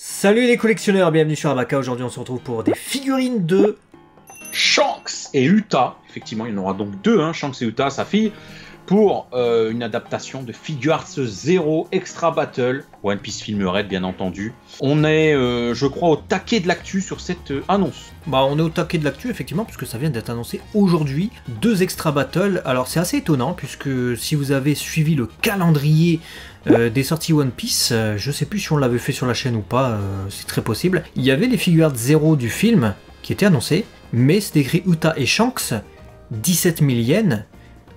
Salut les collectionneurs, bienvenue sur Abaka. Aujourd'hui on se retrouve pour des figurines de Shanks et Uta. Effectivement, il y en aura donc deux, hein, Shanks et Uta, sa fille, pour une adaptation de Figuarts Zero Extra Battle, One Piece Film Red bien entendu. On est, je crois, au taquet de l'actu sur cette annonce. Bah on est au taquet de l'actu effectivement, puisque ça vient d'être annoncé aujourd'hui, deux Extra Battle. Alors c'est assez étonnant, puisque si vous avez suivi le calendrier des sorties One Piece, je sais plus si on l'avait fait sur la chaîne ou pas, c'est très possible. Il y avait les Figuarts Zero du film qui étaient annoncés, mais c'est écrit Uta et Shanks, 17 000 yens,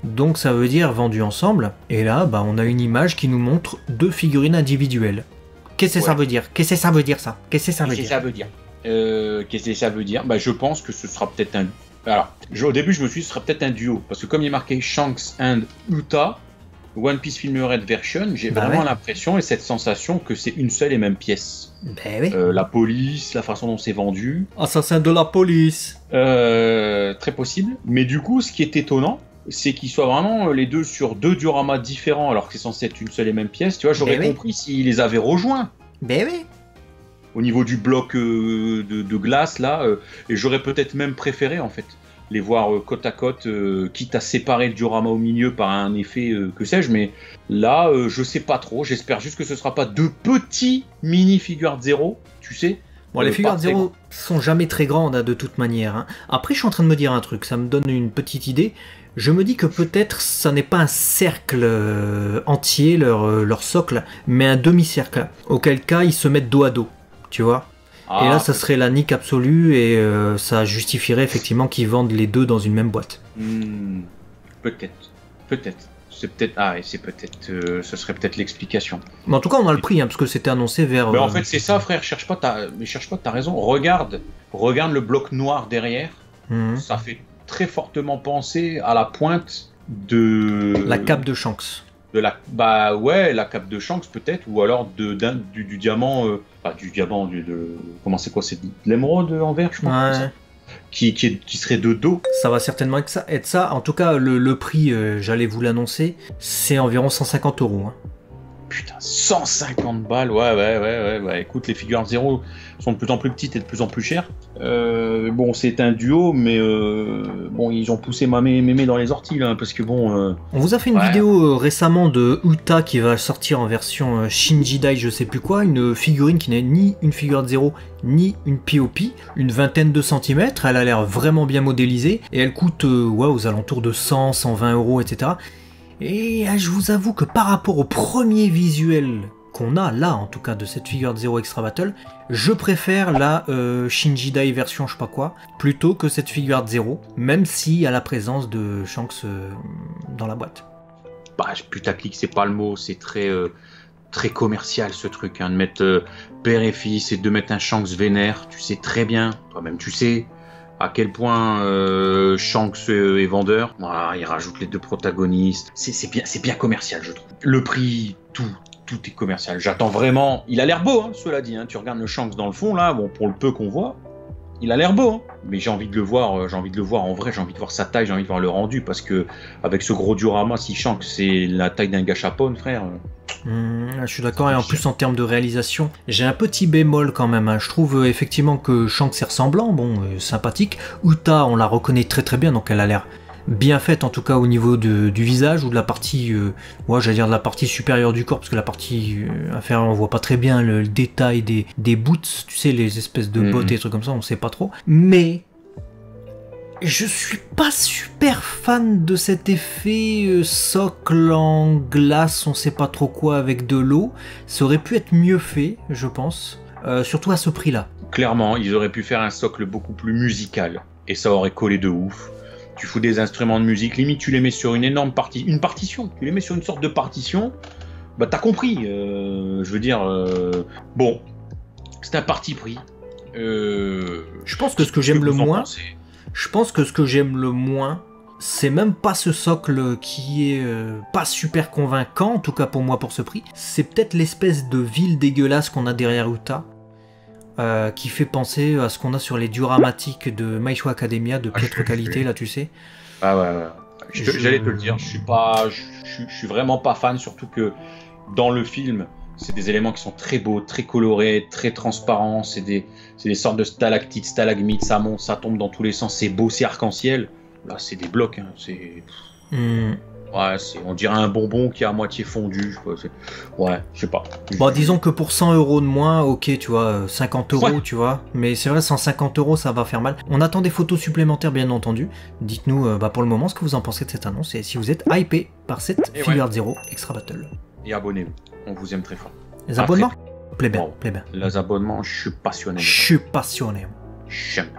donc ça veut dire vendus ensemble. Et là, bah, on a une image qui nous montre deux figurines individuelles. Qu'est-ce que ça veut dire? Qu'est-ce que ça veut dire ça? Qu'est-ce que ça veut dire? Qu'est-ce que ça veut dire? Bah, je pense que ce sera peut-être un... Alors, au début, je me suis dit ce sera peut-être un duo, parce que comme il est marqué Shanks and Uta, One Piece Film Red Version, j'ai vraiment l'impression et cette sensation que c'est une seule et même pièce. Ben oui. La police, la façon dont c'est vendu. Assassin de la police. Très possible. Mais du coup, ce qui est étonnant, c'est qu'ils soient vraiment les deux sur deux dioramas différents, alors que c'est censé être une seule et même pièce. Tu vois, j'aurais compris s'ils les avaient rejoints. Ben oui. Au niveau du bloc de glace, là, et j'aurais peut-être même préféré, en fait, les voir côte à côte, quitte à séparer le diorama au milieu par un effet, que sais-je, mais là, je sais pas trop. J'espère juste que ce sera pas deux petits mini Figuarts Zero, tu sais. Bon, les Figuarts Zero sont jamais très grandes, hein, de toute manière, hein. Après, je suis en train de me dire un truc, ça me donne une petite idée. Je me dis que peut-être ça n'est pas un cercle entier, leur socle, mais un demi-cercle. Auquel cas, ils se mettent dos à dos, tu vois. Et là, ça serait la nique absolue et ça justifierait effectivement qu'ils vendent les deux dans une même boîte. Peut-être. C'est peut-être. Ah, et c'est peut-être. Ce serait peut-être l'explication. Mais en tout cas, on a le prix, hein, parce que c'était annoncé vers. Mais en fait, c'est ça, frère. Cherche pas, t'as raison. Regarde le bloc noir derrière. Ça fait très fortement penser à la pointe de. La cape de Shanks. Bah ouais, la cape de Shanks peut-être, ou alors du diamant, comment c'est quoi, c'est de l'émeraude en verre, je pense, ouais. qui serait de dos. Ça va certainement être ça. En tout cas, le prix, j'allais vous l'annoncer, c'est environ 150 €. Hein. Putain, 150 balles, ouais. Écoute, les Figuarts Zero sont de plus en plus petites et de plus en plus chères. Bon, c'est un duo, mais bon, ils ont poussé mémé dans les orties, là, parce que bon... On vous a fait une vidéo récemment de Uta qui va sortir en version Shinjidai, je sais plus quoi, une figurine qui n'est ni une Figuarts Zero, ni une POP, une vingtaine de centimètres, elle a l'air vraiment bien modélisée, et elle coûte aux alentours de 100, 120 €, etc. Et je vous avoue que par rapport au premier visuel qu'on a là, en tout cas de cette Figuarts Zero Extra Battle, je préfère la Shinjidai version je sais pas quoi, plutôt que cette Figuarts Zero, même s'il y a la présence de Shanks dans la boîte. Bah, putaclic, c'est pas le mot, c'est très commercial ce truc, hein, de mettre père et fils et de mettre un Shanks vénère, tu sais très bien, toi-même tu sais à quel point Shanks est vendeur. Voilà, il rajoute les deux protagonistes. C'est bien commercial, je trouve. Le prix, tout est commercial. J'attends vraiment. Il a l'air beau, hein, cela dit. Hein. Tu regardes le Shanks dans le fond, là, bon, pour le peu qu'on voit, il a l'air beau. Hein. Mais j'ai envie de le voir. En vrai. J'ai envie de voir sa taille. J'ai envie de voir le rendu parce que avec ce gros diorama, si Shanks c'est la taille d'un gâchapon, frère. Je suis d'accord, et en plus en termes de réalisation, j'ai un petit bémol quand même, hein. Je trouve effectivement que Shanks est ressemblant, bon, sympathique. Uta, on la reconnaît très très bien, donc elle a l'air bien faite en tout cas au niveau du visage ou de la partie, j'allais dire de la partie supérieure du corps, parce que la partie inférieure on voit pas très bien le détail des boots, tu sais, les espèces de bottes et des trucs comme ça, on sait pas trop. Mais je suis pas super fan de cet effet socle en glace, on sait pas trop quoi, avec de l'eau. Ça aurait pu être mieux fait, je pense, surtout à ce prix-là. Clairement, ils auraient pu faire un socle beaucoup plus musical, et ça aurait collé de ouf. Tu fous des instruments de musique, limite tu les mets sur une partition, tu les mets sur une sorte de partition, bah t'as compris, je veux dire, bon, c'est un parti pris. Je pense que ce que j'aime le moins... Je pense que ce que j'aime le moins, c'est même pas ce socle qui est pas super convaincant, en tout cas pour moi pour ce prix. C'est peut-être l'espèce de ville dégueulasse qu'on a derrière Uta, qui fait penser à ce qu'on a sur les dioramatiques de My Hero Academia de piètre qualité, là tu sais. Ah ouais. J'allais te le dire, je suis vraiment pas fan, surtout que dans le film, C'est des éléments qui sont très beaux, très colorés, très transparents. C'est des sortes de stalactites, stalagmites, ça monte, ça tombe dans tous les sens. C'est beau, c'est arc-en-ciel. Là, c'est des blocs. Hein. Ouais, on dirait un bonbon qui est à moitié fondu. Ouais, je sais pas. Bon, disons que pour 100 € de moins, ok, tu vois, 50 €, ouais. Tu vois. Mais c'est vrai, 150 €, ça va faire mal. On attend des photos supplémentaires, bien entendu. Dites-nous, pour le moment, ce que vous en pensez de cette annonce et si vous êtes hypé par cette Figure Art Zero Extra Battle. Et abonnez-vous, on vous aime très fort. Les abonnements? Plaît bien, plaît bien. Les abonnements, je suis passionné. Je suis passionné. J'aime.